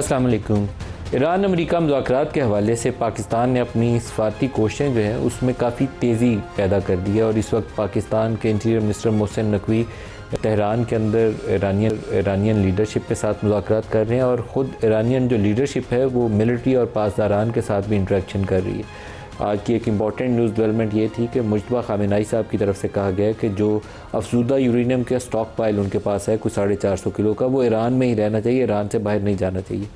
अस्सलाम वालेकुम। Iran America मुज़ाकरात के हवाले से पाकिस्तान ने अपनी सफारती कोशिशें जो हैं उसमें काफ़ी तेज़ी पैदा कर दी है और इस वक्त पाकिस्तान के interior minister Mohsin Naqvi Tehran के अंदर ईरानियन लीडरशिप के साथ मुज़ाकरात कर रहे हैं और ख़ुद ईरानियन जो लीडरशिप है वो मिलिट्री और पासदारान के साथ भी इंटरेक्शन कर रही है। आज की एक इम्पॉर्टेंट न्यूज़ डेवलपमेंट ये थी कि मुज्तबा खामेनेई साहब की तरफ से कहा गया कि जो अफजूदा यूरेनियम का स्टॉक पाइल उनके पास है कुछ 450 किलो का, वो ईरान में ही रहना चाहिए, ईरान से बाहर नहीं जाना चाहिए।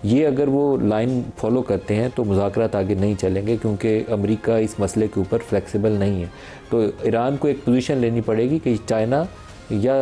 ये अगर वो लाइन फॉलो करते हैं तो मुज़ाकरात आगे नहीं चलेंगे, क्योंकि अमेरिका इस मसले के ऊपर फ्लेक्सिबल नहीं है। तो ईरान को एक पोजीशन लेनी पड़ेगी कि चाइना या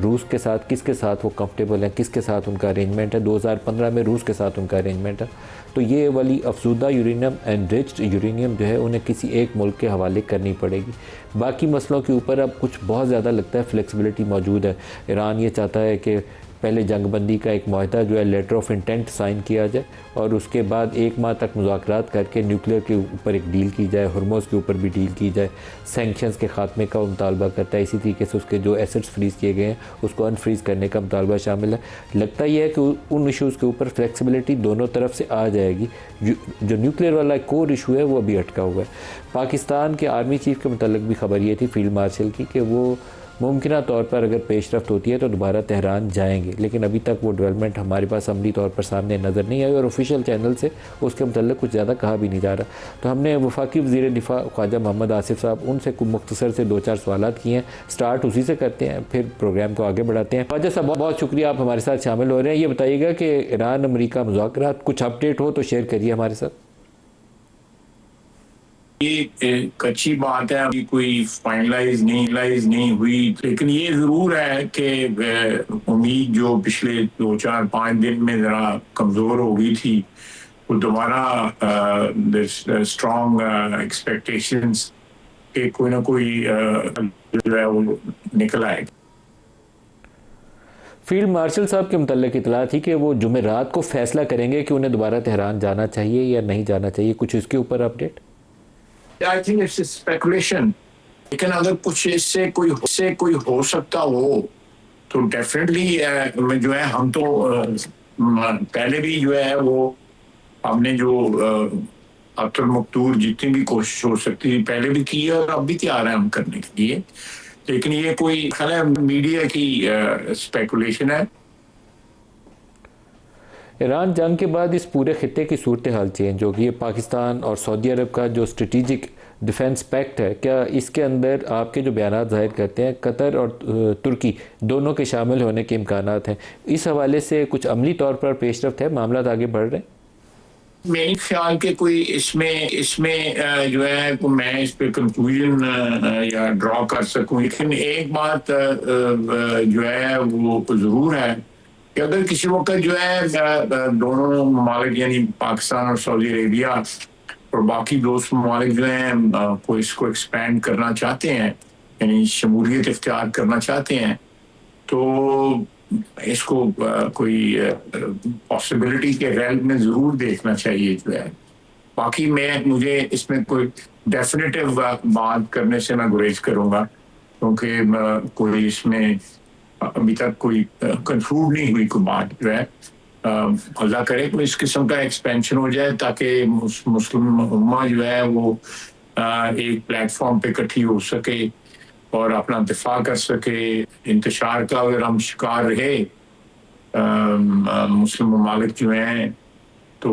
रूस के साथ किसके साथ वो कंफर्टेबल हैं, किसके साथ उनका अरेंजमेंट है। 2015 में रूस के साथ उनका अरेंजमेंट है। तो ये वाली अफजूदा यूरेनियम एनरिच्ड यूरेनियम जो है उन्हें किसी एक मुल्क के हवाले करनी पड़ेगी। बाकी मसलों के ऊपर अब कुछ बहुत ज़्यादा लगता है फ्लेक्सिबिलिटी मौजूद है। ईरान ये चाहता है कि पहले जंगबंदी का एक मुआहदा जो है लेटर ऑफ इंटेंट साइन किया जाए और उसके बाद 1 माह तक मुज़ाकरात करके न्यूक्लियर के ऊपर एक डील की जाए, हुर्मुज़ के ऊपर भी डील की जाए, सैंक्शंस के ख़ात्मे का मुतालबा करता है। इसी तरीके से उसके जो एसेट्स फ्रीज़ किए गए हैं उसको अनफ्रीज़ करने का मुतालबा शामिल है। लगता यह है कि उन इशूज़ के ऊपर फ्लेक्सिबिलिटी दोनों तरफ से आ जाएगी। जो न्यूक्लियर वाला कोर इशू है वो अभी अटका हुआ है। पाकिस्तान के आर्मी चीफ़ के मुतल्लिक़ भी खबर ये थी फील्ड मार्शल की कि वो मुमकिन तौर पर अगर पेशरफ्त होती है तो दोबारा तेहरान जाएंगे, लेकिन अभी तक वो डेवलपमेंट हमारे पास अमली तौर पर सामने नज़र नहीं आई और ऑफिशियल चैनल से उसके मतलब कुछ ज़्यादा कहा भी नहीं जा रहा। तो हमने वफाकी वज़ीर दिफा ख्वाजा मोहम्मद आसिफ साहब उनसे मुख्तसर से 2-4 सवाल किए हैं। स्टार्ट उसी से करते हैं, फिर प्रोग्राम को आगे बढ़ाते हैं। ख्वाजा साहब बहुत शुक्रिया आप हमारे साथ शामिल हो रहे हैं। ये बताइएगा कि ईरान अमेरिका मुज़ाकरात कुछ अपडेट हो तो शेयर करिए हमारे साथ। ये कच्ची बात है, अभी कोई फाइनलाइज नहीं हुई, लेकिन ये जरूर है कि उम्मीद जो पिछले 2-4-5 दिन में जरा कमजोर हो गई थी वो दोबारा स्ट्रॉन्ग एक्सपेक्टेशंस के कोई ना कोई जो है वो निकल आएगा। फील्ड मार्शल साहब के मुतल्लिक़ इतला थी कि वो जुमेरात को फैसला करेंगे कि उन्हें दोबारा तेहरान जाना चाहिए या नहीं जाना चाहिए। कुछ इसके ऊपर update? I think it's speculation, लेकिन अगर कुछ इससे कोई हो सकता हो तो डेफिनेटली जो है हम तो पहले भी जो है वो हमने जो अब्दुल मकतूर जितनी भी कोशिश हो सकती थी पहले भी की है और अब भी तैयार है हम करने के लिए, लेकिन ये कोई मीडिया की स्पेकुलेशन है। ईरान जंग के बाद इस पूरे खित्ते की सूरत हाल चेंज होगी। ये पाकिस्तान और सऊदी अरब का जो स्ट्रेटिजिक डिफेंस पैक्ट है, क्या इसके अंदर आपके जो बयान जाहिर करते हैं कतर और तुर्की दोनों के शामिल होने के इम्कानात हैं? इस हवाले से कुछ अमली तौर पर पेशरफ्त है, मामला आगे बढ़ रहे हैं? मेरे ख्याल के कोई इसमें जो है मैं इस पे कंक्लूजन या ड्रॉ कर सकूं, लेकिन एक बात जो है वो जरूर है कि अगर किसी वक्त जो है दोनों ममालिक यानी पाकिस्तान और सऊदी अरेबिया और बाकी दोस्त ममालिक जो हैं को इसको एक्सपेंड करना चाहते हैं यानी शमूलियत इख्तियार करना चाहते हैं तो इसको कोई पॉसिबिलिटी के रेल में जरूर देखना चाहिए जो है। बाकी मुझे इसमें कोई डेफिनेटिव बात करने से मैं गुरेज करूंगा, क्योंकि कोई इसमें अभी तक कोई कंक्लूड नहीं हुई कोई बात जो है। अल्लाह करे कोई इस किस्म का एक्सपेंशन हो जाए ताकि मुस्लिम उम्मा जो है वो एक प्लेटफॉर्म पे इकट्ठी हो सके और अपना दिफा कर सके। इंतशार का अगर हम शिकार रहे मुस्लिम ममालिक जो हैं तो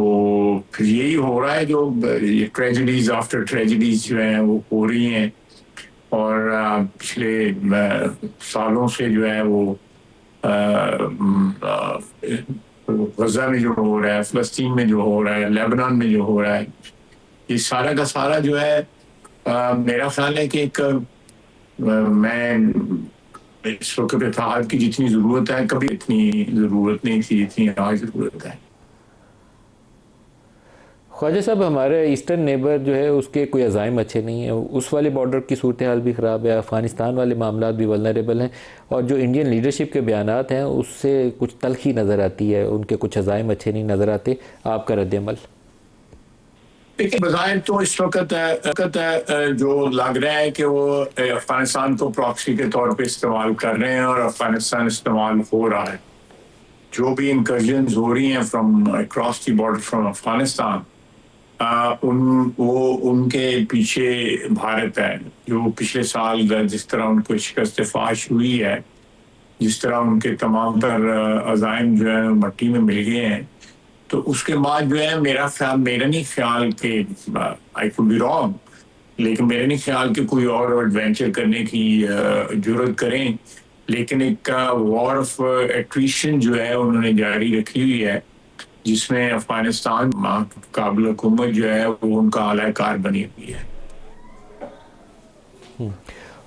फिर यही हो रहा है जो ये ट्रेजेडीज आफ्टर ट्रेजेडीज जो हैं वो हो रही हैं और पिछले सालों से जो है वो गजा में जो हो रहा है, फ़लस्तीन में जो हो रहा है, लेबनान में जो हो रहा है, ये सारा का सारा जो है मेरा ख्याल है कि एक मैं इस वक्त इत्तेहाद की जितनी ज़रूरत है कभी इतनी ज़रूरत नहीं थी जितनी आज ज़रूरत है। ख्वाजा साहब, हमारे ईस्टर्न नेबर जो है उसके कोई अज़ाइम अच्छे नहीं है, उस वाले बॉर्डर की सूरत हाल भी ख़राब है, अफ़गानिस्तान वाले मामला भी वल्नरेबल हैं और जो इंडियन लीडरशिप के बयानात हैं उससे कुछ तलखी नज़र आती है, उनके कुछ अज़ाइम अच्छे नहीं नज़र आते। आपका रद्द-ए-अमल? देखिए, बज़ाहिर तो इस वक्त जो लग रहा है कि वो अफ़गानिस्तान को प्रॉक्सी के तौर पे इस्तेमाल कर रहे हैं और अफ़गानिस्तान इस्तेमाल हो रहा है। जो भी इंकर्जन्स हो रही हैं from across the border from Afghanistan, उनके पीछे भारत है। जो पिछले साल जिस तरह उनको शिकस्त फाश हुई है, जिस तरह उनके तमाम तर अज़ाइम जो है मट्टी में मिल गए हैं, तो उसके बाद जो है मेरा नहीं ख्याल कि आई कुड बी रॉन्ग, लेकिन मेरा नहीं ख्याल कि कोई और एडवेंचर करने की जरूरत करें। लेकिन एक वॉर ऑफ एट्रिशन जो है उन्होंने जारी रखी हुई है, जिसमें अफगानिस्तान काबिल हुकूमत जो है वो उनका आलाकार बनी हुई है।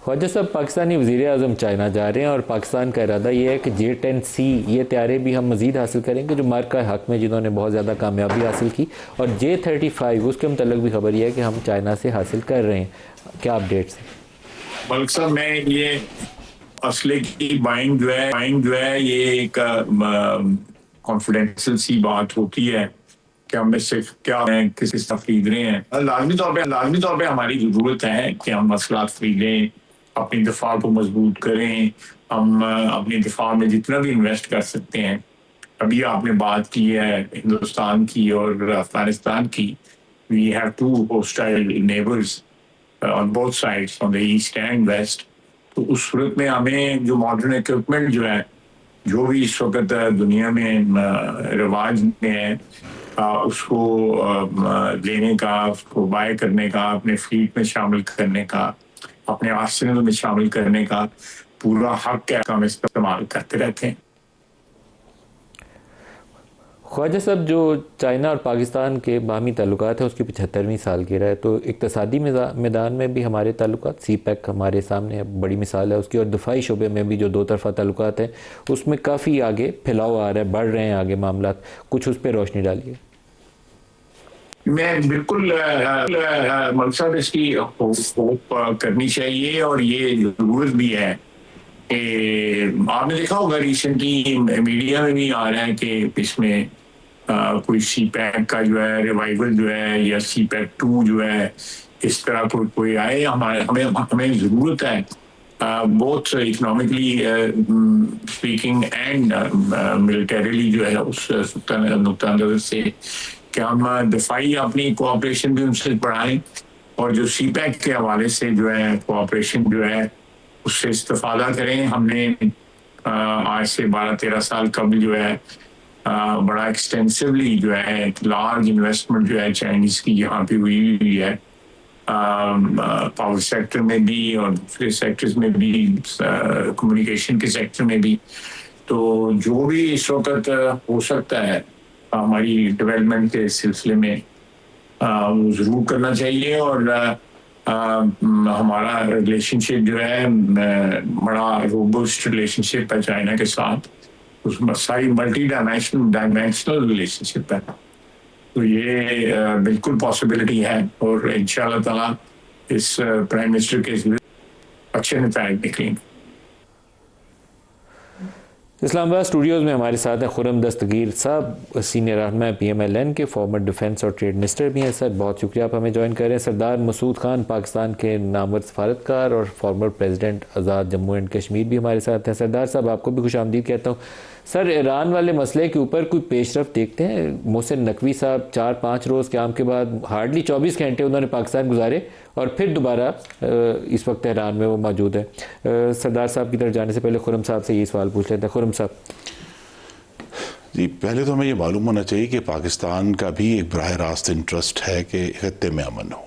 ख्वाजा साहब, पाकिस्तानी वज़ीर आज़म चाइना जा रहे हैं और पाकिस्तान का इरादा ये है कि J-10C ये तैयारे भी हम मज़ीद हासिल करेंगे, जो मार्का हक में जिन्होंने बहुत ज़्यादा कामयाबी हासिल की, और J-35 उसके मुतल्लिक भी खबर ये है कि हम चाइना से हासिल कर रहे हैं। क्या अपडेट्स हैं? मलिक साहब, मैं ये असले की बाइंग जो है ये एक कॉन्फिडेंशियल सी बात होती है कि हम इससे क्या किस तरह खरीद रहे हैं। लाजमी तौर पे हमारी ज़रूरत है कि हम मसलात खरीदें, अपनी दिफा को मजबूत करें, हम अपनी दिफा में जितना भी इन्वेस्ट कर सकते हैं। अभी आपने बात की है हिंदुस्तान की और अफगानिस्तान की। We have two hostile neighbours on both sides, on the east and west. तो उस सूरत में हमें जो मॉडर्न इक्विपमेंट जो है, जो भी इस वक्त दुनिया में रिवाज में है, उसको लेने का, उसको बाय करने का, अपने फ्लीट में शामिल करने का, अपने आर्सेनल में शामिल करने का पूरा हक है, हम इस्तेमाल करते रहते हैं। ख्वाजा साहब, जो चाइना और पाकिस्तान के बाहमी ताल्लुकात हैं उसकी 75वीं सालगिरह है, तो इक़्तिसादी मैदान में भी हमारे ताल्लुकात, CPEC हमारे सामने बड़ी मिसाल है उसकी, और दिफाई शोबे में भी जो दो तरफ़ा ताल्लुकात हैं उसमें काफ़ी आगे फैलाव आ रहा है, बढ़ रहे हैं आगे मामलात। कुछ उस पर रोशनी डालिए। मैं बिल्कुल मकसद इसकी होप करनी चाहिए, और ये जरूरत भी है। आपने देखा होगा रिसेंटली मीडिया में भी आ रहा है कि इसमें कोई CPEC का जो है रिवाइवल जो है, या CPEC 2 जो है, इस तरह कोई आए। हमें जरूरत है, both economically speaking and militarily जो है, उस नुक्ता नजर से कि हम दिफाई अपनी कोऑपरेशन भी उनसे बढ़ाएं, और जो CPEC के हवाले से जो है कोऑपरेशन जो है उससे इस्तेफादा करें। हमने आज से 12-13 साल कबल जो है बड़ा एक्सटेंसिवली जो है लार्ज इन्वेस्टमेंट जो है चाइनीज की यहाँ पे हुई है, पावर सेक्टर में भी और दूसरे सेक्टर्स में भी, कम्युनिकेशन के सेक्टर में भी। तो जो भी इस वक्त हो सकता है हमारी डेवलपमेंट के सिलसिले में वो ज़रूर करना चाहिए। और हमारा रिलेशनशिप जो है बड़ा रोबस्ट रिलेशनशिप है चाइना के साथ, उसमें सारी मल्टी डायमेंशनल रिलेशनशिप है। तो ये बिल्कुल पॉसिबिलिटी है, और इंशाल्लाह ताला इस प्राइम मिनिस्टर के अच्छे नतीजे निकलेंगे। इस्लामाबाद स्टूडियोज़ में हमारे साथ हैं खुर्रम दस्तगीर साहब, सीनियर रहनुमा PMLN के, फॉर्मर डिफेंस और ट्रेड मिनिस्टर भी हैं। सर, बहुत शुक्रिया आप हमें ज्वाइन कर रहे हैं। सरदार मसूद खान, पाकिस्तान के नामवर सफारतकार और former president Azad Jammu and Kashmir भी हमारे साथ हैं। सरदार साहब, आपको भी खुशामदीद कहता हूँ। सर, ईरान वाले मसले के ऊपर कोई पेशरफ देखते हैं? मोहसिन नकवी साहब 4-5 रोज़ क्याम के बाद हार्डली 24 घंटे उन्होंने पाकिस्तान गुजारे और फिर दोबारा इस वक्त तेहरान में वो मौजूद है। सरदार साहब की तरफ जाने से पहले खुर्रम साहब से ये सवाल पूछ लेते हैं। खुर्रम साहब जी, पहले तो हमें ये मालूम होना चाहिए कि पाकिस्तान का भी एक बराह रास्त इंटरेस्ट है कि खत्ते में अमन हो।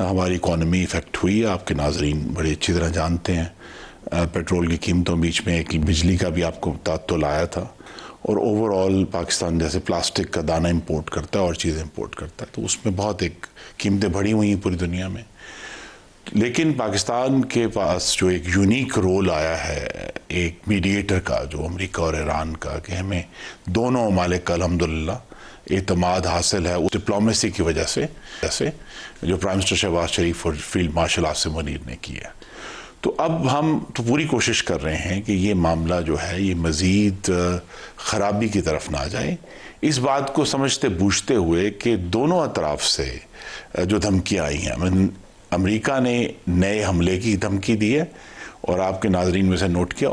हमारी इकॉनमी इफेक्ट हुई है, आपके नाजरीन बड़ी अच्छी तरह जानते हैं। पेट्रोल की कीमतों बीच में एक बिजली का भी आपको तो लाया था, और ओवरऑल पाकिस्तान जैसे प्लास्टिक का दाना इंपोर्ट करता है और चीज़ें इंपोर्ट करता है, तो उसमें बहुत एक कीमतें बढ़ी हुई हैं पूरी दुनिया में। लेकिन पाकिस्तान के पास जो एक यूनिक रोल आया है एक मीडिएटर का, जो अमेरिका और ईरान का, कि हमें दोनों ममालिक का अल्हम्दुलिल्लाह एतमाद हासिल है उस डिप्लोमेसी की वजह से, जैसे जो प्राइम मिनिस्टर शहबाज शरीफ और फील्ड मार्शल आसिम मुनीर ने किया। तो अब हम तो पूरी कोशिश कर रहे हैं कि ये मामला जो है ये मज़ीद ख़राबी की तरफ ना जाए, इस बात को समझते बूझते हुए कि दोनों अतराफ से जो धमकियाँ आई हैं, अमेरिका ने नए हमले की धमकी दी है, और आपके नाजरीन में से नोट किया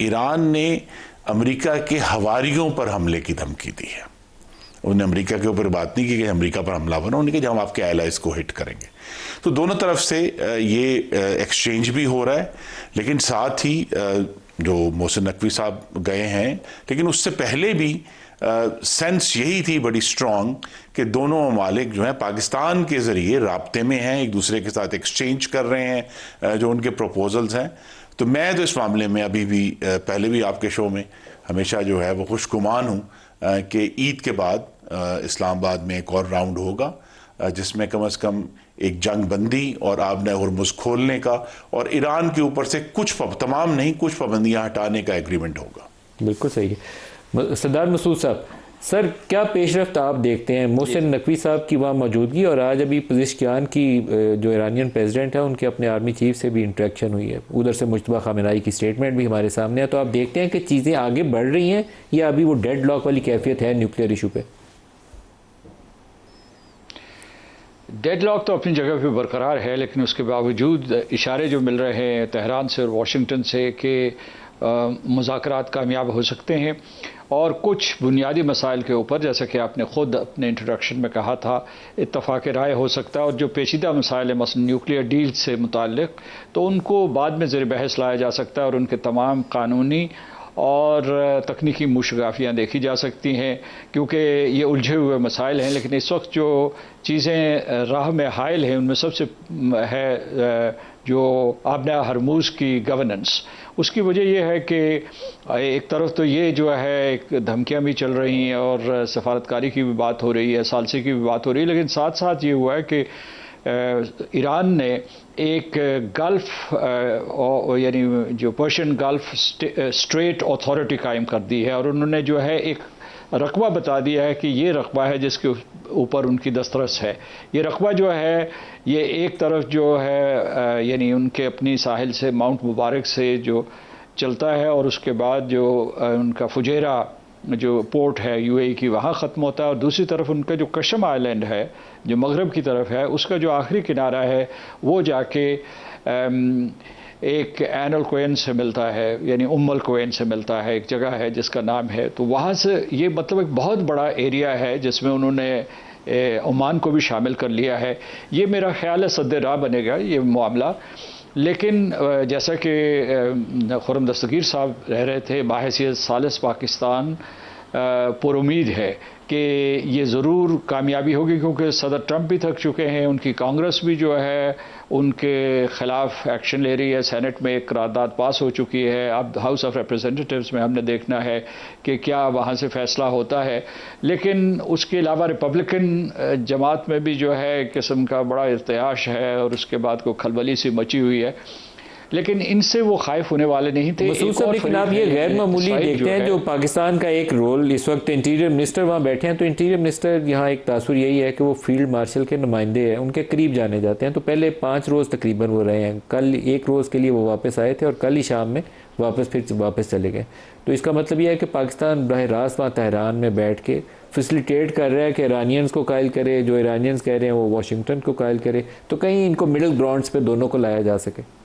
ईरान ने अमेरिका के हवारियों पर हमले की धमकी दी है। उन्होंने अमेरिका के ऊपर बात नहीं की कि अमेरिका पर हमला बनो, उन्होंने कहा हम आपके एलाइज को हिट करेंगे। तो दोनों तरफ से ये एक्सचेंज भी हो रहा है, लेकिन साथ ही जो मोहसिन नकवी साहब गए हैं, लेकिन उससे पहले भी सेंस यही थी बड़ी स्ट्रांग कि दोनों ममालिक जो हैं पाकिस्तान के ज़रिए राब्ते में हैं, एक दूसरे के साथ एक्सचेंज कर रहे हैं जो उनके प्रपोजल्स हैं। तो मैं तो इस मामले में अभी भी पहले भी आपके शो में हमेशा जो है वो खुशगुमान हूँ कि ईद के बाद इस्लामाबाद में एक और राउंड होगा जिसमें कम से कम एक जंग बंदी और आबना हुर्मुज़ खोलने का और ईरान के ऊपर से तमाम नहीं कुछ पाबंदियां हटाने का एग्रीमेंट होगा। बिल्कुल सही है। सरदार मसूद साहब, सर क्या पेशरफ्त आप देखते हैं मोहसिन नकवी साहब की वहाँ मौजूदगी, और आज अभी पज़ेश्कियान की जो ईरानियन प्रेसिडेंट है उनके अपने आर्मी चीफ से भी इंटरेक्शन हुई है, उधर से मुज्तबा खामेनेई की स्टेटमेंट भी हमारे सामने है। तो आप देखते हैं कि चीज़ें आगे बढ़ रही हैं या अभी वो डेड लॉक वाली कैफियत है न्यूक्लियर इशू पे? डेडलॉक तो अपनी जगह पे बरकरार है, लेकिन उसके बावजूद इशारे जो मिल रहे हैं तेहरान से और वाशिंगटन से कि मुज़ाकरात कामयाब हो सकते हैं और कुछ बुनियादी मसाइल के ऊपर, जैसा कि आपने ख़ुद अपने इंट्रोडक्शन में कहा था, इत्तफ़ाक़ राय हो सकता है। और जो पेचीदा मसाइल है मसलन न्यूक्लियर डील से मुताल्लिक़, तो उनको बाद में ज़ेर बहस लाया जा सकता है और उनके तमाम कानूनी और तकनीकी मुशगाफियाँ देखी जा सकती हैं, क्योंकि ये उलझे हुए मसाइल हैं। लेकिन इस वक्त जो चीज़ें राह में हायल हैं उनमें सबसे है जो आबना हरमुज़ की गवर्नेंस। उसकी वजह यह है कि एक तरफ तो ये जो है एक धमकियाँ भी चल रही हैं और सफारतकारी की भी बात हो रही है, सालसी की भी बात हो रही है, लेकिन साथ साथ ये हुआ है कि ईरान ने एक गल्फ़ यानी जो पर्शियन गल्फ़ स्ट्रेट अथॉरिटी कायम कर दी है और उन्होंने जो है एक रकबा बता दिया है कि ये रकबा है जिसके ऊपर उनकी दस्तरस है। ये रकबा जो है ये एक तरफ जो है यानी उनके अपनी साहिल से माउंट मुबारक से जो चलता है और उसके बाद जो उनका फुजेरा जो पोर्ट है यूएई की वहाँ ख़त्म होता है, और दूसरी तरफ उनका जो कशम आइलैंड है जो मगरब की तरफ है उसका जो आखिरी किनारा है वो जाके एक एनल कोएन से मिलता है, यानी उम्मल कोएन से मिलता है, एक जगह है जिसका नाम है। तो वहाँ से ये मतलब एक बहुत बड़ा एरिया है जिसमें उन्होंने ओमान को भी शामिल कर लिया है। ये मेरा ख्याल है सद्दे राह बनेगा ये मामला। लेकिन जैसा कि खुर्रम दस्तगीर साहब रह रहे थे, बाहैसियत सालिस पाकिस्तान पुरुमीद है कि ये ज़रूर कामयाबी होगी, क्योंकि सदर ट्रंप भी थक चुके हैं, उनकी कांग्रेस भी जो है उनके ख़िलाफ़ एक्शन ले रही है, सेनेट में एक करारदाद पास हो चुकी है। अब हाउस ऑफ रिप्रेजेंटेटिव्स में हमने देखना है कि क्या वहाँ से फ़ैसला होता है। लेकिन उसके अलावा रिपब्लिकन जमात में भी जो है एक किस्म का बड़ा इर्तियाश है और उसके बाद को खलबली सी मची हुई है, लेकिन इनसे वो खाइफ होने वाले नहीं थे। लेकिन आप ये गैर मामूली देखते हैं जो पाकिस्तान का एक रोल, इस वक्त इंटीरियर मिनिस्टर वहाँ बैठे हैं, तो इंटीरियर मिनिस्टर यहाँ एक तासुर यही है कि वो फील्ड मार्शल के नुमाइंदे हैं, उनके करीब जाने जाते हैं। तो पहले 5 रोज़ तकरीबन वो रहे हैं, कल 1 रोज़ के लिए वो वापस आए थे और कल ही शाम में वापस चले गए। तो इसका मतलब यह है कि पाकिस्तान बराह रास्त वहाँ तेहरान में बैठ के फैसिलिटेट कर रहा है कि ईरानियंस को कायल करे, जो ईरानियंस कह रहे हैं वो वाशिंगटन को कायल करे, तो कहीं इनको मिडिल ग्राउंड्स पे दोनों को लाया जा सके।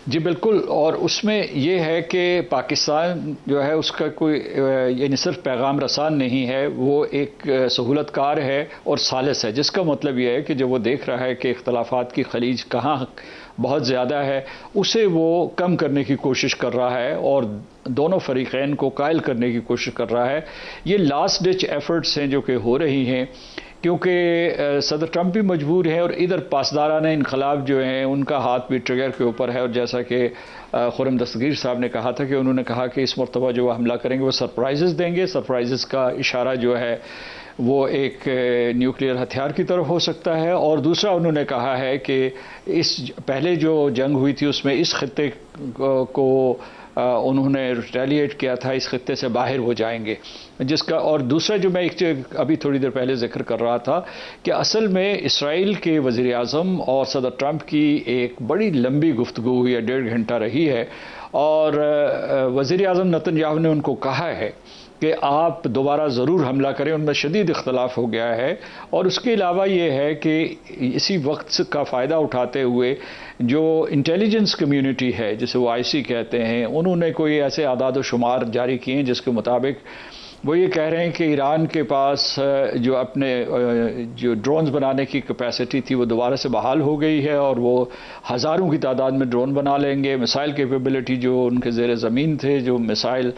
जी बिल्कुल, और उसमें ये है कि पाकिस्तान जो है उसका कोई यानी सिर्फ पैगाम रसान नहीं है, वो एक सहूलतकार है और सालिस है, जिसका मतलब ये है कि जब वो देख रहा है कि इख्तलाफात की खलीज कहाँ बहुत ज़्यादा है उसे वो कम करने की कोशिश कर रहा है और दोनों फरीक़ैन को कायल करने की कोशिश कर रहा है। ये लास्ट डिच एफर्ट्स हैं जो कि हो रही हैं, क्योंकि सदर ट्रंप भी मजबूर हैं और इधर पासदाराना इनकलाब जो हैं उनका हाथ भी ट्रिगर के ऊपर है। और जैसा कि खुर्रम दस्तगीर साहब ने कहा था कि उन्होंने कहा कि इस मरतबा जो हमला करेंगे वो सरप्राइजेस देंगे। सरप्राइजेस का इशारा जो है वो एक न्यूक्लियर हथियार की तरफ हो सकता है। और दूसरा उन्होंने कहा है कि इस पहले जो जंग हुई थी उसमें इस खत्ते को उन्होंने रिटेलिएट किया था, इस खत्ते से बाहर हो जाएंगे जिसका। और दूसरा जो मैं एक अभी थोड़ी देर पहले जिक्र कर रहा था कि असल में इसराइल के वज़ीर आज़म और सदर ट्रंप की एक बड़ी लंबी गुफ्तगू हुई है, 1.5 घंटा रही है, और वज़ीर आज़म नेतन्याहू ने उनको कहा है कि आप दोबारा ज़रूर हमला करें, उनमें शदीद इख्तलाफ हो गया है। और उसके अलावा ये है कि इसी वक्त का फ़ायदा उठाते हुए जो इंटेलिजेंस कम्युनिटी है, जिसे वो आईसी कहते हैं, उन्होंने कोई ऐसे आदाद व शुमार जारी किए हैं जिसके मुताबिक वो ये कह रहे हैं कि ईरान के पास जो अपने जो ड्रोन्स बनाने की कैपेसिटी थी वो दोबारा से बहाल हो गई है और वो हज़ारों की तादाद में ड्रोन बना लेंगे। मिसाइल कैपेबिलिटी जो उनके ज़ेर ज़मीन थे, जो मिसाइल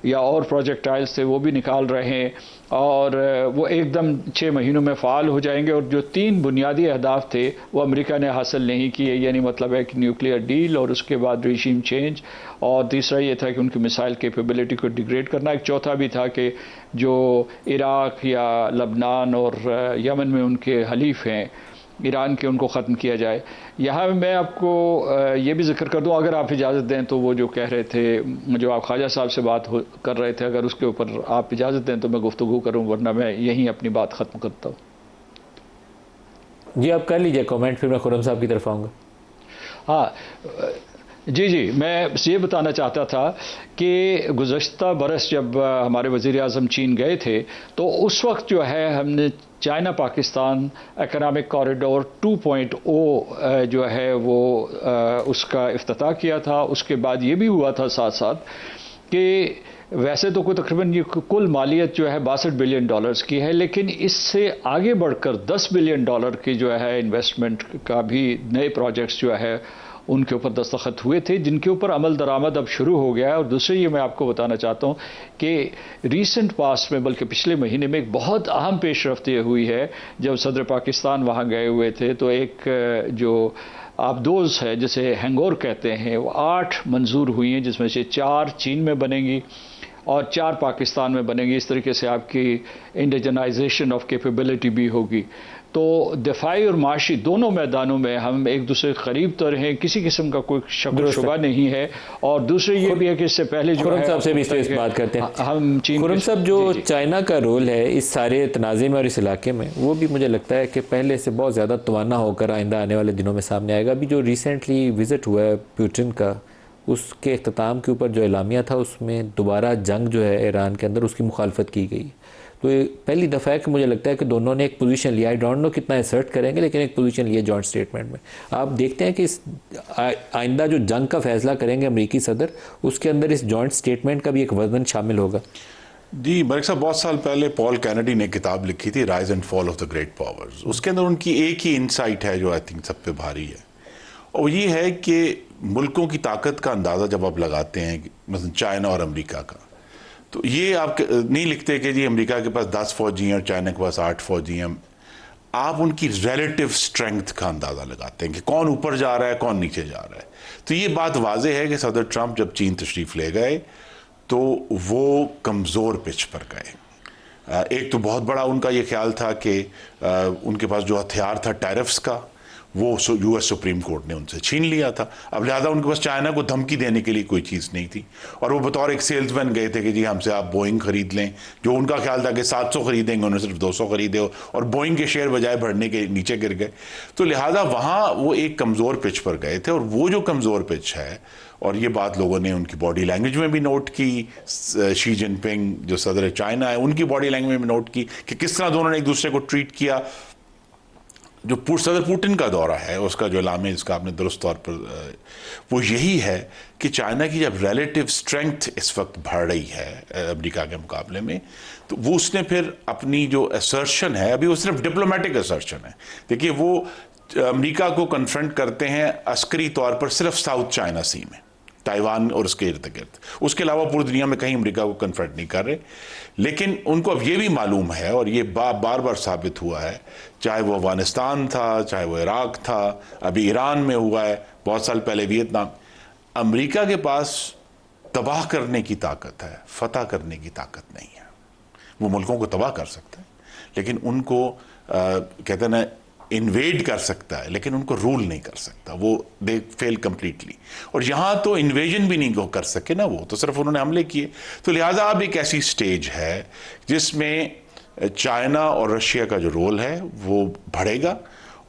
या और प्रोजेक्टाइल्स थे, वो भी निकाल रहे हैं और वो एकदम 6 महीनों में फ़ाल हो जाएंगे। और जो 3 बुनियादी अहदाफ थे वो अमेरिका ने हासिल नहीं किए, यानी मतलब है कि न्यूक्लियर डील और उसके बाद रिजीम चेंज, और तीसरा ये था कि उनकी मिसाइल कैपेबिलिटी को डिग्रेड करना। एक चौथा भी था कि जो इराक़ या लबनान और यमन में उनके हलीफ हैं ईरान के, उनको ख़त्म किया जाए। यहाँ मैं आपको ये भी जिक्र कर दूँ, अगर आप इजाज़त दें, तो वो जो कह रहे थे, जो आप ख्वाजा साहब से बात कर रहे थे, अगर उसके ऊपर आप इजाज़त दें तो मैं गुफ्तगू करूँ, वरना मैं यहीं अपनी बात ख़त्म करता हूँ। जी आप कर लीजिए कमेंट, फिर मैं खुर्रम साहब की तरफ आऊँगा। हाँ जी, मैं ये बताना चाहता था कि गुज़श्ता बरस जब हमारे वज़ीर आज़म चीन गए थे, तो उस वक्त जो है हमने चाइना पाकिस्तान इकनॉमिक कॉरिडोर 2.0 जो है वो उसका इफ्तिताह किया था। उसके बाद ये भी हुआ था साथ साथ कि वैसे तो कोई तकरीबन ये कुल मालियत जो है $62 बिलियन की है, लेकिन इससे आगे बढ़कर $10 बिलियन की जो है इन्वेस्टमेंट का भी नए प्रोजेक्ट्स जो है उनके ऊपर दस्तखत हुए थे, जिनके ऊपर अमल दरामद अब शुरू हो गया है। और दूसरी ये मैं आपको बताना चाहता हूँ कि रीसेंट पास्ट में, बल्कि पिछले महीने में, एक बहुत अहम पेशरफ्त ये हुई है। जब सदर पाकिस्तान वहाँ गए हुए थे तो एक जो आबदोज़ है, जिसे हैंगोर कहते हैं, वो 8 मंजूर हुई हैं, जिसमें से 4 चीन में बनेंगी और 4 पाकिस्तान में बनेंगी। इस तरीके से आपकी इंडिजनाइजेशन ऑफ कैपेबिलिटी भी होगी। तो दिफाई और माशी दोनों मैदानों में हम एक दूसरे के करीब तो रहें, किसी किस्म का कोई शक शुबा नहीं है। और दूसरे ये भी है कि इससे पहले जो खुर्रम साहब से भी इस बात करते हैं हम चीन। खुर्रम साहब, जो चाइना का रोल है इस सारे तनाज़े में और इस इलाके में, वो भी मुझे लगता है कि पहले से बहुत ज़्यादा तवाना होकर आइंदा आने वाले दिनों में सामने आएगा। अभी जो रिसेंटली विज़िट हुआ है पुतिन का, उसके इख्तिताम के ऊपर जो एलामिया था, उसमें दोबारा जंग जो है ईरान के अंदर, उसकी मुखालफत की गई। तो ये पहली दफ़ा है कि मुझे लगता है कि दोनों ने एक पोजीशन लिया। आई डोंट नो कितना असर्ट करेंगे, लेकिन एक पोजीशन लिया जॉइंट स्टेटमेंट में। आप देखते हैं कि इस आइंदा जो जंग का फैसला करेंगे अमेरिकी सदर, उसके अंदर इस जॉइंट स्टेटमेंट का भी एक वजन शामिल होगा। जी मलिक साहब, बहुत साल पहले पॉल कैनेडी ने किताब लिखी थी, rise and fall of the great powers. उसके अंदर उनकी एक ही इंसाइट है जो आई थिंक सब पे भारी है, और ये है कि मुल्कों की ताकत का अंदाज़ा जब आप लगाते हैं, मतलब चाइना और अमेरिका का, तो ये आप नहीं लिखते कि जी अमेरिका के पास 10 फौजी हैं और चाइना के पास 8 फौजी हैं। आप उनकी रिलेटिव स्ट्रेंथ का अंदाज़ा लगाते हैं कि कौन ऊपर जा रहा है, कौन नीचे जा रहा है। तो ये बात वाज़ेह है कि सदर ट्रंप जब चीन तशरीफ़ ले गए तो वो कमज़ोर पिच पर गए। एक तो बहुत बड़ा उनका ये ख्याल था कि उनके पास जो हथियार था टैरिफ्स का, वो यूएस सुप्रीम कोर्ट ने उनसे छीन लिया था। अब लिहाजा उनके पास चाइना को धमकी देने के लिए कोई चीज़ नहीं थी, और वो बतौर एक सेल्समैन गए थे कि जी हमसे आप बोइंग खरीद लें, जो उनका ख्याल था कि 700 खरीदेंगे, उन्होंने सिर्फ 200 खरीदे, और बोइंग के शेयर बजाय बढ़ने के नीचे गिर गए। तो लिहाजा वहाँ वो एक कमज़ोर पिच पर गए थे, और वो जो कमज़ोर पिच है, और ये बात लोगों ने उनकी बॉडी लैंग्वेज में भी नोट की। शी जिनपिंग जो सदर चाइना है, उनकी बॉडी लैंग्वेज में नोट की कि किस तरह दोनों ने एक दूसरे को ट्रीट किया। जो सदर पुतिन का दौरा है, उसका जो इलामे जिसका आपने दुरुस्त तौर पर, वो यही है कि चाइना की जब रिलेटिव स्ट्रेंथ इस वक्त बढ़ रही है अमेरिका के मुकाबले में, तो वो उसने फिर अपनी जो असर्शन है, अभी वो सिर्फ डिप्लोमेटिक असर्शन है। देखिए, वो अमेरिका को कन्फ्रंट करते हैं अस्करी तौर पर सिर्फ साउथ चाइना सी में, ताइवान और उसके इर्द गिर्द। उसके अलावा पूरी दुनिया में कहीं अमेरिका को कन्फ्रंट नहीं कर रहे। लेकिन उनको अब ये भी मालूम है, और ये बार बार साबित हुआ है, चाहे वो अफगानिस्तान था, चाहे वो इराक था, अभी ईरान में हुआ है, बहुत साल पहले वियतनाम, अमेरिका के पास तबाह करने की ताकत है, फतह करने की ताकत नहीं है। वो मुल्कों को तबाह कर सकता है, लेकिन उनको कहते हैं ना, इन्वेड कर सकता है, लेकिन उनको रूल नहीं कर सकता। वो दे फेल कंप्लीटली। और यहाँ तो इन्वेजन भी नहीं कर सके ना, वो तो सिर्फ उन्होंने हमले किए। तो लिहाजा अब एक ऐसी स्टेज है जिसमें चाइना और रशिया का जो रोल है वो बढ़ेगा,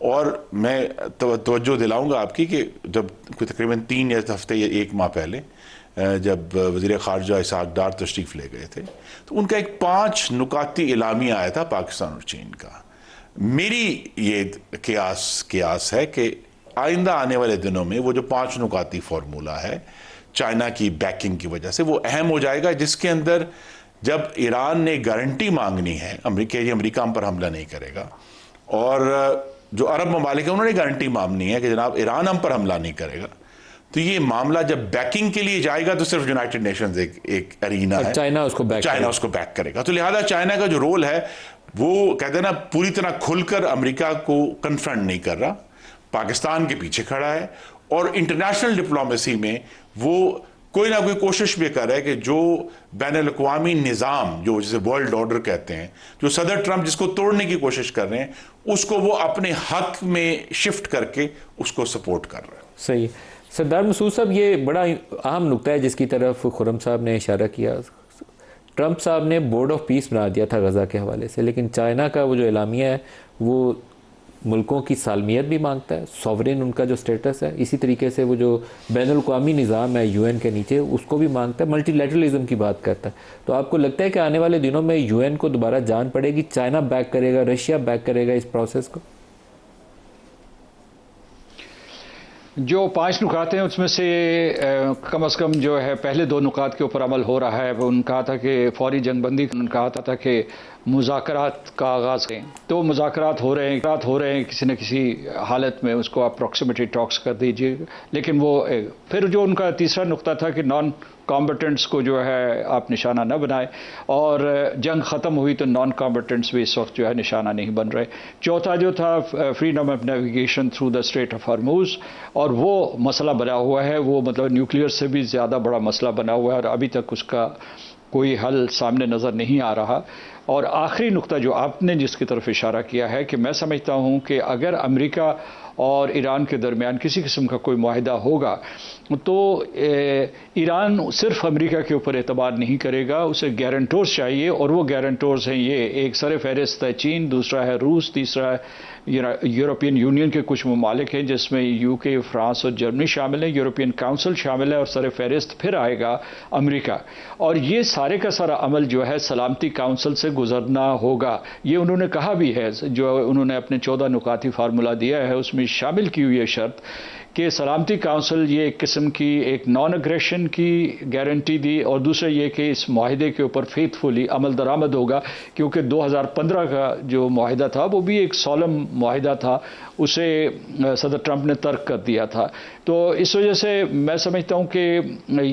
और मैं तवज्जो दिलाऊंगा आपकी कि जब तकरीबन 3 हफ्ते या 1 माह पहले जब वज़ीर ख़ारजा इसहाक़ डार तशरीफ़ ले गए थे तो उनका एक 5 नुकाती एलामिया आया था पाकिस्तान और चीन का। मेरी ये कियास है कि आइंदा आने वाले दिनों में वो जो 5 नुकाती फार्मूला है चाइना की बैकिंग की वजह से वो अहम हो जाएगा, जिसके अंदर जब ईरान ने गारंटी मांगनी है अमेरिका हम पर हमला नहीं करेगा, और जो अरब ममालिक है उन्होंने गारंटी मांगनी है कि जनाब ईरान हम पर हमला नहीं करेगा, तो ये मामला जब बैकिंग के लिए जाएगा तो सिर्फ यूनाइटेड नेशंस एक अरीना है, चाइना उसको बैक करेगा। तो लिहाजा चाइना का जो रोल है वो कहते हैं ना पूरी तरह खुलकर अमेरिका को कन्फ्रंट नहीं कर रहा, पाकिस्तान के पीछे खड़ा है और इंटरनेशनल डिप्लोमेसी में वो कोई ना कोई कोशिश भी कर रहा है कि जो बैनुल-अक़वामी निज़ाम जो जिसे वर्ल्ड ऑर्डर कहते हैं, जो सदर ट्रंप जिसको तोड़ने की कोशिश कर रहे हैं, उसको वो अपने हक में शिफ्ट करके उसको सपोर्ट कर रहे हैं। सही। सरदार मसूद साहब, ये बड़ा अहम नुकता है जिसकी तरफ खुर्रम साहब ने इशारा किया। ट्रंप साहब ने बोर्ड ऑफ पीस बना दिया था गज़ा के हवाले से, लेकिन चाइना का वो जो एलामिया है वो मुल्कों की सालमियत भी मांगता है, सॉवरेन उनका जो स्टेटस है, इसी तरीके से वो जो बैनुल-अक़वामी निज़ाम है यूएन के नीचे उसको भी मांगता है, मल्टीलैटरलिज्म की बात करता है। तो आपको लगता है कि आने वाले दिनों में यूएन को दोबारा जान पड़ेगी, चाइना बैक करेगा, रशिया बैक करेगा इस प्रोसेस को? जो 5 नुकात हैं उसमें से कम से कम जो है पहले 2 नुकात के ऊपर अमल हो रहा है। वो उन्होंने कहा था कि फौरी जंगबंदी, उन्होंने कहा था कि मुज़ाकरात का आगाज़ करें, तो मुज़ाकरात हो रहे हैं किसी न किसी हालत में उसको आप प्रॉक्सिमिटी टॉक्स कर दीजिए। लेकिन वो फिर जो उनका तीसरा नुक्ता था कि नॉन कॉम्बटेंट्स को जो है आप निशाना न बनाए, और जंग ख़त्म हुई तो नॉन कॉम्बटेंट्स भी इस वक्त जो है निशाना नहीं बन रहे। चौथा जो था freedom of navigation through the straight of Hormuz, और वो मसला बना हुआ है, वो मतलब न्यूक्लियर से भी ज़्यादा बड़ा मसला बना हुआ है और अभी तक उसका कोई हल सामने नज़र नहीं आ रहा। और आखिरी नुक्ता जो आपने जिसकी तरफ इशारा किया है कि मैं समझता हूँ कि अगर अमेरिका और ईरान के दरमियान किसी किस्म का कोई मुआहिदा होगा तो ईरान सिर्फ अमेरिका के ऊपर एतबार नहीं करेगा, उसे गारंटर्स चाहिए, और वो गारंटर्स हैं ये एक सर फहरिस्त है चीन, दूसरा है रूस, तीसरा है यूरोपियन यूनियन के कुछ ममालिक हैं जिसमें यूके, फ्रांस और जर्मनी शामिल है, यूरोपियन काउंसिल शामिल है, और सर फहरिस्त फिर आएगा अमेरिका। और ये सारे का सारा अमल जो है सलामती काउंसिल से गुजरना होगा। ये उन्होंने कहा भी है, जो उन्होंने अपने 14 नुकाती फार्मूला दिया है उसमें शामिल की हुई है शर्त कि सलामती काउंसिल ये एक किस्म की एक नॉन अग्रेशन की गारंटी दी, और दूसरा ये कि इस माहिदे के ऊपर फेथफुली अमल दरामद होगा, क्योंकि 2015 का जो माहिदा था वो भी एक सॉलम माहिदा था, उसे सदर ट्रंप ने तर्क कर दिया था। तो इस वजह से मैं समझता हूँ कि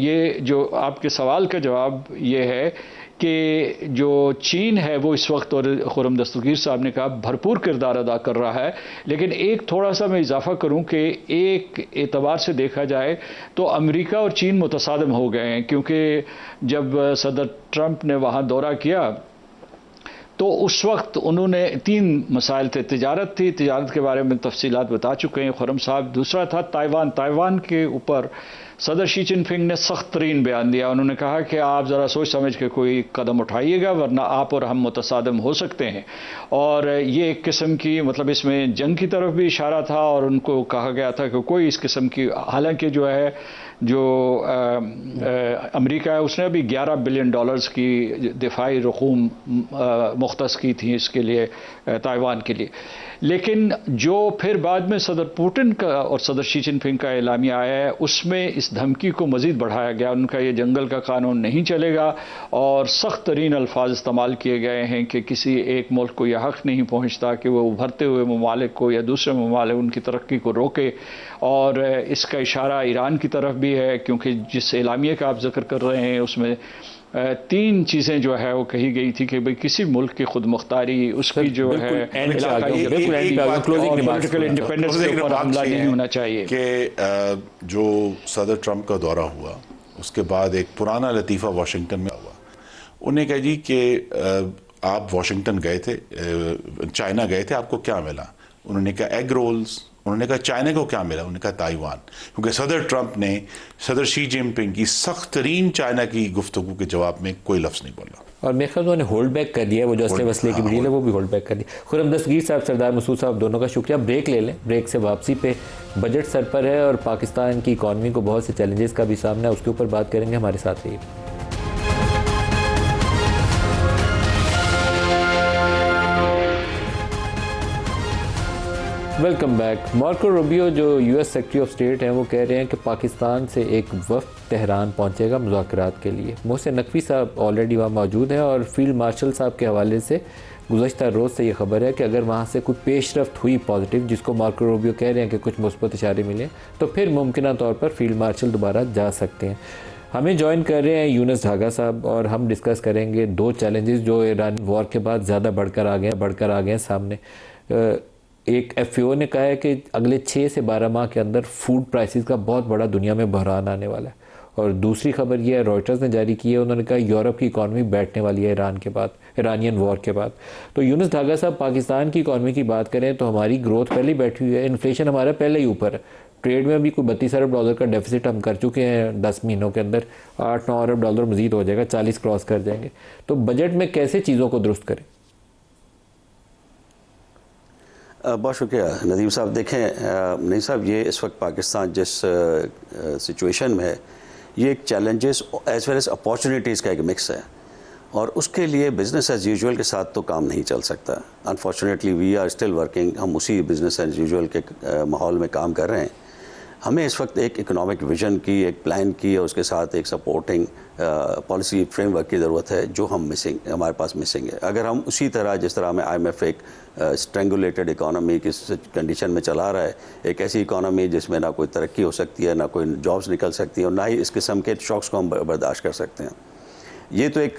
ये जो आपके सवाल का जवाब ये है कि जो चीन है वो इस वक्त, और खुर्रम दस्तगीर साहब ने कहा, भरपूर किरदार अदा कर रहा है। लेकिन एक थोड़ा सा मैं इजाफा करूं कि एक एतबार से देखा जाए तो अमेरिका और चीन मुतसादम हो गए हैं, क्योंकि जब सदर ट्रंप ने वहाँ दौरा किया तो उस वक्त उन्होंने 3 मसाइल थे। तिजारत थी, तिजारत के बारे में तफसीलात बता चुके हैं खुर्रम साहब। दूसरा था ताइवान के ऊपर सदर शी जिनपिंग ने सख्त तरीन बयान दिया। उन्होंने कहा कि आप ज़रा सोच समझ के कोई कदम उठाइएगा वरना आप और हम मुतसादम हो सकते हैं। और ये एक किस्म की मतलब इसमें जंग की तरफ भी इशारा था, और उनको कहा गया था कि कोई इस किस्म की, हालांकि जो है जो अमेरिका है उसने अभी $11 बिलियन की दिफाई रकूम मुख्तस की थी इसके लिए, ताइवान के लिए। लेकिन जो फिर बाद में सदर पुतिन का और सदर शी जिनपिंग का एलामिया आया है उसमें इस धमकी को मज़ीद बढ़ाया गया। उनका ये जंगल का कानून नहीं चलेगा, और सख्त तरीन अल्फाज इस्तेमाल किए गए हैं कि किसी एक मुल्क को यह हक़ नहीं पहुँचता कि वह उभरते हुए ममालिक को या दूसरे ममालिक उनकी तरक्की को रोके। और इसका इशारा ईरान की तरफ भी है, क्योंकि जिस एलामिया का आप जिक्र कर रहे हैं उसमें 3 चीज़ें जो है वो कही गई थी कि भाई किसी मुल्क की खुद मुख्तारी, उसकी जो है पॉलिटिकल इंडिपेंडेंस के ऊपर हमला नहीं होना चाहिए। कि जो सदर ट्रंप का दौरा हुआ उसके बाद एक पुराना लतीफ़ा वाशिंगटन में हुआ, उन्हें कहा जी कि आप वाशिंगटन गए थे, चाइना गए थे, आपको क्या मिला? उन्होंने कहा एग रोल्स उन्होंने कहा चाइना को क्या मिला, उन्होंने कहा ताइवान, क्योंकि सदर ट्रंप ने सदर शी जिनपिंग की सख्त तरीन चाइना की गुफ्तगू के जवाब में कोई लफ्ज़ नहीं बोला। और मेरे ख्याल में उन्होंने होल्ड बैक कर दिया, वो जो असले वसले की डील है वो भी होल्ड बैक कर दिया। खुर्रम दस्तगीर साहब, सरदार मसूद साहब, दोनों का शुक्रिया। ब्रेक ले लें, ब्रेक से वापसी पे बजट सर पर है और पाकिस्तान की इकॉनमी को बहुत से चैलेंजेस का भी सामना है, उसके ऊपर बात करेंगे। हमारे साथ रहिए। Welcome back. मार्को रूबियो जो यूएस सेक्रेटरी ऑफ स्टेट हैं, वो कह रहे हैं कि पाकिस्तान से एक वफ़द तेहरान पहुंचेगा मुज़ाकरात के लिए। मोहसिन नकवी साहब ऑलरेडी वहाँ मौजूद हैं और फील्ड मार्शल साहब के हवाले से गुज़श्ता रोज़ से ये खबर है कि अगर वहाँ से कोई पेशरफ्त हुई पॉजिटिव, जिसको मार्को रूबियो कह रहे हैं कि कुछ मुस्बत इशारे मिले, तो फिर मुमकिन तौर पर फील्ड मार्शल दोबारा जा सकते हैं। हमें ज्वाइन कर रहे हैं यूनुस ढागा साहब और हम डिस्कस करेंगे दो चैलेंजेस जो ईरान वॉर के बाद ज़्यादा बढ़कर आ गए हैं सामने। एक एफएओ ने कहा है कि अगले 6 से 12 माह के अंदर फूड प्राइसेस का बहुत बड़ा दुनिया में बहरान आने वाला है। और दूसरी खबर यह है, रॉयटर्स ने जारी की है, उन्होंने कहा यूरोप की इकॉनमी बैठने वाली है ईरानियन वॉर के बाद। तो यूनुस ढागा साहब, पाकिस्तान की इकॉनमी की बात करें तो हमारी ग्रोथ पहले ही बैठी हुई है, इन्फ्लेशन हमारा पहले ही ऊपर है, ट्रेड में भी कोई 32 अरब डॉलर का डेफिसिट हम कर चुके हैं 10 महीनों के अंदर, 8-9 अरब डॉलर मजीद हो जाएगा, 40 क्रॉस कर जाएंगे। तो बजट में कैसे चीज़ों को दुरुस्त करें? बहुत शुक्रिया नदीम साहब। देखें नदीम साहब, ये इस वक्त पाकिस्तान जिस सिचुएशन में है, ये एक challenges as well as opportunities का एक मिक्स है और उसके लिए बिज़नेस एज़ यूजुअल के साथ तो काम नहीं चल सकता। Unfortunately we are still working, हम उसी बिज़नेस एज़ यूजुअल के माहौल में काम कर रहे हैं। हमें इस वक्त एक इकोनॉमिक विजन की, एक प्लान की और उसके साथ एक सपोर्टिंग पॉलिसी फ्रेमवर्क की ज़रूरत है, जो हमारे पास मिसिंग है। अगर हम उसी तरह जिस तरह हमें IMF एक स्ट्रेंगुलेटेड इकोनॉमी की कंडीशन में चला रहा है, एक ऐसी इकोनॉमी जिसमें ना कोई तरक्की हो सकती है, ना कोई जॉब्स निकल सकती है और ना ही इस किस्म के शॉक्स को हम बर्दाश्त कर सकते हैं। ये तो एक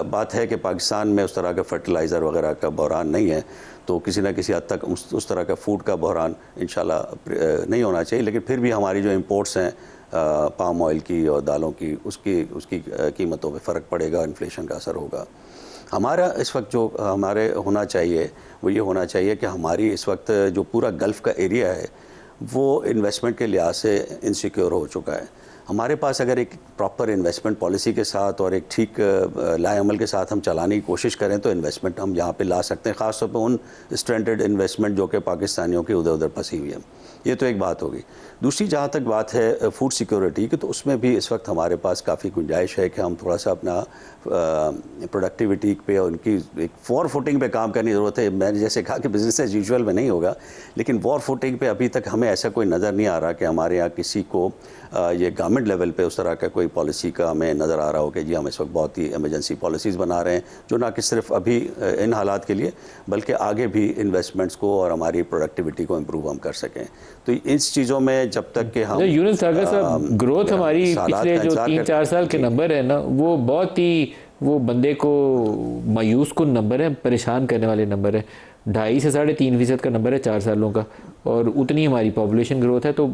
बात है कि पाकिस्तान में उस तरह का फर्टिलाइज़र वगैरह का बहरान नहीं है, तो किसी न किसी हद तक उस तरह का फूड का बहरान इंशाल्लाह नहीं होना चाहिए। लेकिन फिर भी हमारी जो इंपोर्ट्स हैं पाम ऑयल की और दालों की, उसकी कीमतों पे फ़र्क पड़ेगा, इन्फ्लेशन का असर होगा। हमारा इस वक्त जो हमारे होना चाहिए वो ये होना चाहिए कि हमारी इस वक्त जो पूरा गल्फ़ का एरिया है वो इन्वेस्टमेंट के लिहाज से इनसिक्योर हो चुका है। हमारे पास अगर एक प्रॉपर इन्वेस्टमेंट पॉलिसी के साथ और एक ठीक लाएअमल के साथ हम चलाने की कोशिश करें तो इन्वेस्टमेंट हम यहाँ पे ला सकते हैं, ख़ासतौर पर उन स्ट्रेंडेड इन्वेस्टमेंट जो कि पाकिस्तानियों की उधर उधर फंसी हुई है। ये तो एक बात होगी। दूसरी जहाँ तक बात है फूड सिक्योरिटी की, तो उसमें भी इस वक्त हमारे पास काफ़ी गुंजाइश है कि हम थोड़ा सा अपना प्रोडक्टिविटी पे और उनकी एक वॉर फुटिंग पे काम करने की ज़रूरत है। मैंने जैसे कहा कि बिज़नेस एज यूजुअल में नहीं होगा, लेकिन वॉर फुटिंग पे अभी तक हमें ऐसा कोई नज़र नहीं आ रहा कि हमारे यहाँ किसी को ये गवर्नमेंट लेवल पे उस तरह का कोई पॉलिसी का हमें नज़र आ रहा हो कि जी हम इस वक्त बहुत ही इमरजेंसी पॉलिसीज़ बना रहे हैं, जो ना कि सिर्फ अभी इन हालात के लिए बल्कि आगे भी इन्वेस्टमेंट्स को और हमारी प्रोडक्टिविटी को इम्प्रूव हम कर सकें। तो इस चीज़ों में जब तक कि हम यूनुस ढागा साहब, ग्रोथ हमारी पिछले जो 3-4 साल के नंबर है ना, वो बहुत ही वो बंदे को मायूस कुन नंबर है, परेशान करने वाले नंबर है। 2.5 से 3.5% का नंबर है 4 सालों का, और उतनी हमारी पॉपुलेशन ग्रोथ है। तो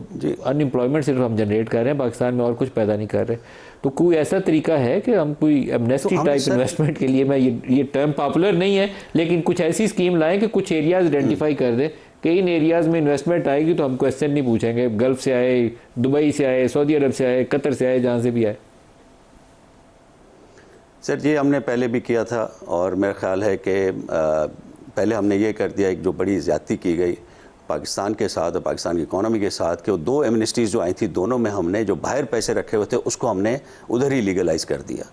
अनएम्प्लॉयमेंट सिर्फ हम जनरेट कर रहे हैं पाकिस्तान में और कुछ पैदा नहीं कर रहे। तो कोई ऐसा तरीका है कि हम कोई एमनेस्टी टाइप इन्वेस्टमेंट के लिए, मैं ये टर्म पॉपुलर नहीं है, लेकिन कुछ ऐसी स्कीम लाएं कि कुछ एरियाज आइडेंटिफाई कर दें कि इन एरियाज़ में इन्वेस्टमेंट आएगी तो हम क्वेश्चन नहीं पूछेंगे, गल्फ़ से आए, दुबई से आए, सऊदी अरब से आए, कतर से आए, जहाँ से भी आए। सर ये हमने पहले भी किया था और मेरा ख्याल है कि पहले हमने ये कर दिया, एक जो बड़ी ज़्यादती की गई पाकिस्तान के साथ और पाकिस्तान की इकॉनमी के साथ, कि वो 2 एमनेस्टीज़ जो आई थी, दोनों में हमने जो बाहर पैसे रखे हुए थे उसको हमने उधर ही लीगलाइज़ कर दिया।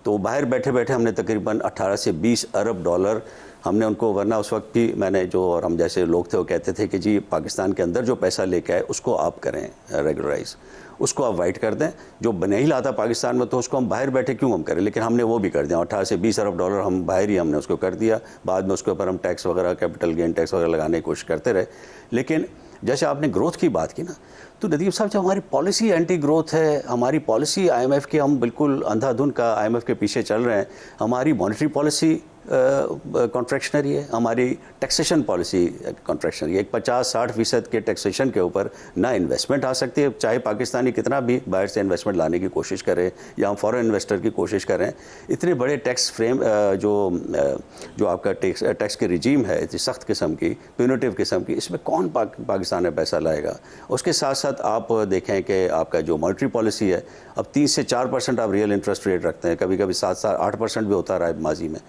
तो बाहर बैठे बैठे हमने तकरीबन 18 से 20 अरब डॉलर हमने उनको, वरना उस वक्त भी मैंने जो, और हम जैसे लोग थे वो कहते थे कि जी पाकिस्तान के अंदर जो पैसा लेके आए उसको आप करें रेगुलराइज, उसको आप वाइट कर दें, जो नहीं लाता पाकिस्तान में तो उसको हम बाहर बैठे क्यों हम करें। लेकिन हमने वो भी कर दिया, 18 से 20 अरब डॉलर हम बाहर ही हमने उसको कर दिया। बाद में उसके ऊपर हम टैक्स वगैरह, कैपिटल गेन टैक्स वगैरह लगाने की कोशिश करते रहे। लेकिन जैसे आपने ग्रोथ की बात की ना, तो नदीम साहब जब हमारी पॉलिसी एंटी ग्रोथ है, हमारी पॉलिसी IMF की, हम बिल्कुल अंधाधुन का IMF के पीछे चल रहे हैं, हमारी मॉनेटरी पॉलिसी कॉन्ट्रैक्शनरी है, हमारी टैक्सेशन पॉलिसी कॉन्ट्रैक्शनरी है। एक 50-60% के टैक्सेशन के ऊपर ना इन्वेस्टमेंट आ सकती है, चाहे पाकिस्तानी कितना भी बाहर से इन्वेस्टमेंट लाने की कोशिश करें या हम फॉरेन इन्वेस्टर की कोशिश करें। इतने बड़े टैक्स फ्रेम जो आपका टैक्स की रिजीम है इतनी सख्त किस्म की, प्यूनिटिव किस्म की, इसमें कौन पाकिस्तान में पैसा लाएगा। उसके साथ साथ आप देखें कि आपका जो मॉनेटरी पॉलिसी है, अब 3 से 4% आप रियल इंटरेस्ट रेट रखते हैं, कभी कभी 7-8% भी होता रहा है माजी में।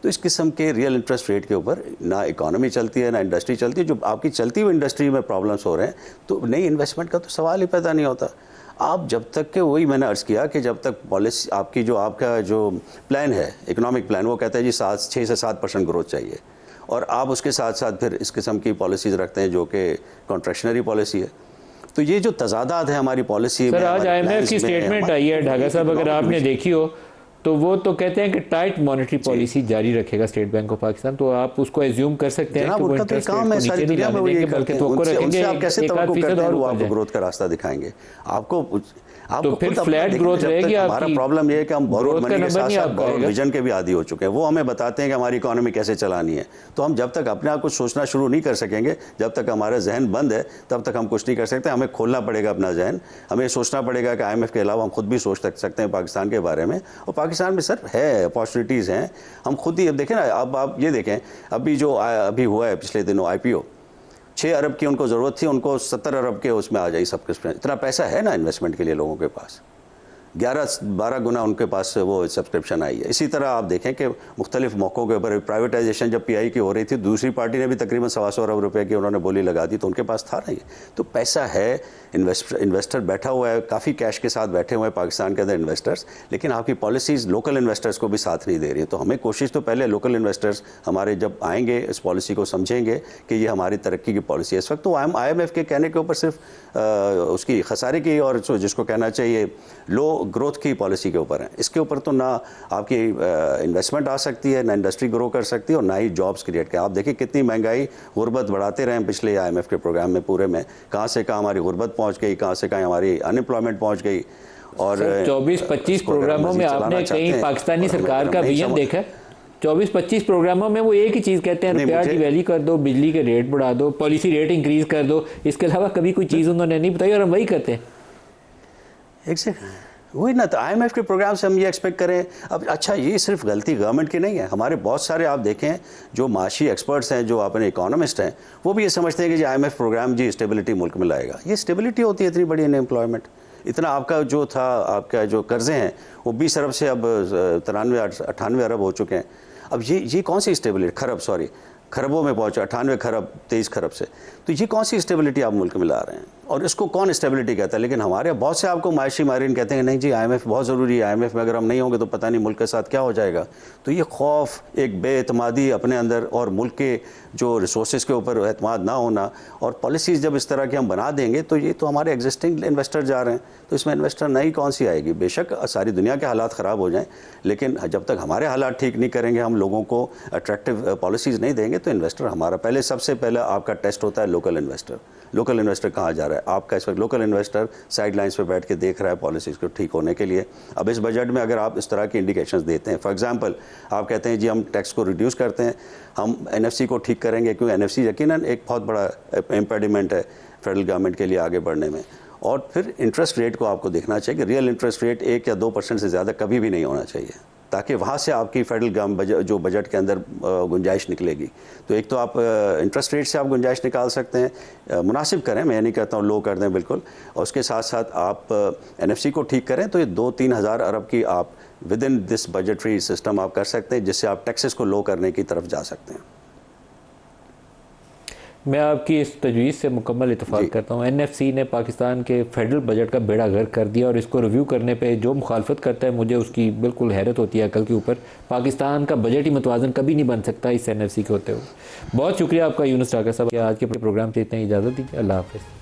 तो इस किस्म के रियल इंटरेस्ट रेट के ऊपर ना इकोनॉमी चलती है ना इंडस्ट्री चलती है। जो आपकी चलती हुई इंडस्ट्री में प्रॉब्लम्स हो रहे हैं तो नई इन्वेस्टमेंट का तो सवाल ही पैदा नहीं होता। आप जब तक के, वही मैंने अर्ज़ किया कि जब तक पॉलिसी आपका जो प्लान है, इकोनॉमिक प्लान, वो कहता है जी 6 से 7% ग्रोथ चाहिए, और आप उसके साथ साथ फिर इस किस्म की पॉलिसीज़ रखते हैं जो कि कॉन्ट्रैक्शनरी पॉलिसी है। तो ये जो तजादात है हमारी पॉलिसी में। सर आज IMF की स्टेटमेंट आई है ढाका साहब, अगर आपने देखी हो तो वो तो कहते हैं कि टाइट मॉनेटरी पॉलिसी जारी रखेगा स्टेट बैंक ऑफ पाकिस्तान। तो आप उसको एज्यूम कर सकते हैं कि वो इंटरेस्ट रेट को नीचे नहीं लाने देंगे, बल्कि तवक्को रखेंगे आप कैसे एक आध फीसद और ऊपर जाए। ग्रोथ का रास्ता दिखाएंगे आपको तो फिर फ्लैट ग्रोथ रहेगी। हमारा प्रॉब्लम ये है कि हम बोरोड मनी के साथ साथ बोरोड आपका विजन के भी आदी हो चुके हैं। वो हमें बताते हैं कि हमारी इकोनॉमी कैसे चलानी है, तो हम जब तक अपने आप कुछ सोचना शुरू नहीं कर सकेंगे, जब तक हमारा जहन बंद है, तब तक हम कुछ नहीं कर सकते। हमें खोलना पड़ेगा अपना जहन, हमें सोचना पड़ेगा कि IMF के अलावा हम खुद भी सोच सकते हैं पाकिस्तान के बारे में। और पाकिस्तान में सर है, अपॉर्चुनिटीज़ हैं, हम खुद ही। अब देखें ना, अब आप ये देखें, अभी हुआ है पिछले दिनों IPO, 6 अरब की उनको ज़रूरत थी, उनको 70 अरब के उसमें आ जाए सब कुछ। इतना पैसा है ना इन्वेस्टमेंट के लिए लोगों के पास, 11-12 गुना उनके पास वो सब्सक्रिप्शन आई है। इसी तरह आप देखें कि मुख्तलिफ मौक़ों के ऊपर प्राइवेटाइजेशन जब PI की हो रही थी, दूसरी पार्टी ने भी तकरीबन 125 अरब रुपए की उन्होंने बोली लगा दी, तो उनके पास था नहीं। तो पैसा है, इन्वेस्टर बैठा हुआ है, काफ़ी कैश के साथ बैठे हुए हैं पाकिस्तान के अंदर इन्वेस्टर्स, लेकिन आपकी पॉलिसीज़ लोकल इन्वेस्टर्स को भी साथ नहीं दे रही है। तो हमें कोशिश तो पहले लोकल इन्वेस्टर्स हमारे जब आएंगे इस पॉलिसी को समझेंगे कि ये हमारी तरक्की की पॉलिसी है। इस वक्त तो IMF के कहने के ऊपर सिर्फ उसकी खसारे की और जिसको कहना चाहिए लो ग्रोथ की पॉलिसी के ऊपर है। इसके ऊपर तो ना आपकी इन्वेस्टमेंट आ सकती है, ना इंडस्ट्री ग्रो कर सकती है, और ना ही जॉब्स क्रिएट कर। आप देखिए कितनी महंगाई, गुर्बत बढ़ाते रहे पिछले IMF के प्रोग्राम में पूरे में, कहाँ से कहाँ हमारी गुर्बत पहुँच गई, कहाँ से कहाँ हमारी अनएम्प्लॉयमेंट पहुँच गई। और 24-25 प्रोग्रामों में आपने कहीं पाकिस्तानी सरकार का विजन देखा है? 24-25 प्रोग्रामों में वो एक ही चीज़ कहते हैं, रुपया डिवैल्यू कर दो, बिजली के रेट बढ़ा दो, पॉलिसी रेट इंक्रीज कर दो। इसके अलावा कभी कोई चीज़ उन्होंने नहीं बताई, और हम वही करते हैं। वही ना, तो IMF के प्रोग्राम से हम ये एक्सपेक्ट करें। अब अच्छा, ये सिर्फ गलती गवर्नमेंट की नहीं है, हमारे बहुत सारे आप देखें जो माशी एक्सपर्ट्स हैं, जो अपने इकोनॉमिस्ट हैं, वो भी ये समझते हैं कि जी IMF प्रोग्राम जी स्टेबिलिटी मुल्क में लाएगा। ये स्टेबिलिटी होती है इतनी बड़ी अनएम्प्लॉयमेंट, इतना आपका जो था, आपका जो कर्जे हैं वो 20 अरब से अब 93-98 अरब हो चुके हैं। अब ये कौन सी स्टेबिलिटी, खरबों में पहुंचा, 98 खरब 23 खरब से। तो ये कौन सी स्टेबिलिटी आप मुल्क में ला रहे हैं, और इसको कौन स्टेबिलिटी कहता है? लेकिन हमारे बहुत से आपको माशी माहिरीन कहते हैं नहीं जी IMF बहुत ज़रूरी है, IMF में अगर हम नहीं होंगे तो पता नहीं मुल्क के साथ क्या हो जाएगा। तो ये खौफ, एक बेएतमादी अपने अंदर, और मुल्क के जो रिसोर्सेज के ऊपर एतमाद ना होना, और पॉलिसीज़ जब इस तरह की हम बना देंगे तो ये तो हमारे एग्जिस्टिंग इन्वेस्टर जा रहे हैं, तो इसमें इन्वेस्टर नई कौन सी आएगी? बेशक सारी दुनिया के हालात ख़राब हो जाएँ, लेकिन जब तक हमारे हालात ठीक नहीं करेंगे, हम लोगों को अट्रैक्टिव पॉलिसीज़ नहीं देंगे, तो इन्वेस्टर हमारा सबसे पहला आपका टेस्ट होता है लोकल इन्वेस्टर। लोकल इन्वेस्टर कहाँ जा रहा है आपका? इस वक्त लोकल इन्वेस्टर साइड लाइन्स पे बैठ के देख रहा है पॉलिसीज़ को ठीक होने के लिए। अब इस बजट में अगर आप इस तरह की इंडिकेशंस देते हैं, फॉर एग्जांपल आप कहते हैं जी हम टैक्स को रिड्यूस करते हैं, हम NFC को ठीक करेंगे, क्योंकि NFC यकीनन एक बहुत बड़ा इम्पेडिमेंट है फेडरल गवर्नमेंट के लिए आगे बढ़ने में। और फिर इंटरेस्ट रेट को आपको देखना चाहिए कि रियल इंटरेस्ट रेट 1 या 2% से ज़्यादा कभी भी नहीं होना चाहिए, ताकि वहाँ से आपकी फेडरल गवर्नमेंट जो बजट के अंदर गुंजाइश निकलेगी। तो एक तो आप इंटरेस्ट रेट से आप गुंजाइश निकाल सकते हैं, मुनासिब करें, मैं नहीं कहता हूँ लो कर दें बिल्कुल, और उसके साथ साथ आप NFC को ठीक करें, तो ये 2-3 हज़ार अरब की आप with in this budgetary system आप कर सकते हैं, जिससे आप टैक्सेस को लो करने की तरफ जा सकते हैं। मैं आपकी इस तजवीज़ से मुकम्मल इत्तेफाक करता हूँ। NFC ने पाकिस्तान के फेडरल बजट का बेड़ा गर्क कर दिया, और इसको रिव्यू करने पे जो मुखालफत करता है मुझे उसकी बिल्कुल हैरत होती है अकल के ऊपर। पाकिस्तान का बजट ही मतवाजन कभी नहीं बन सकता इस NFC के होते हुए। बहुत शुक्रिया आपका यूनुस ढाका साहब, आज के प्रोग्राम से इतनी इजाज़त दी। अल्लाह हाफ़िज़।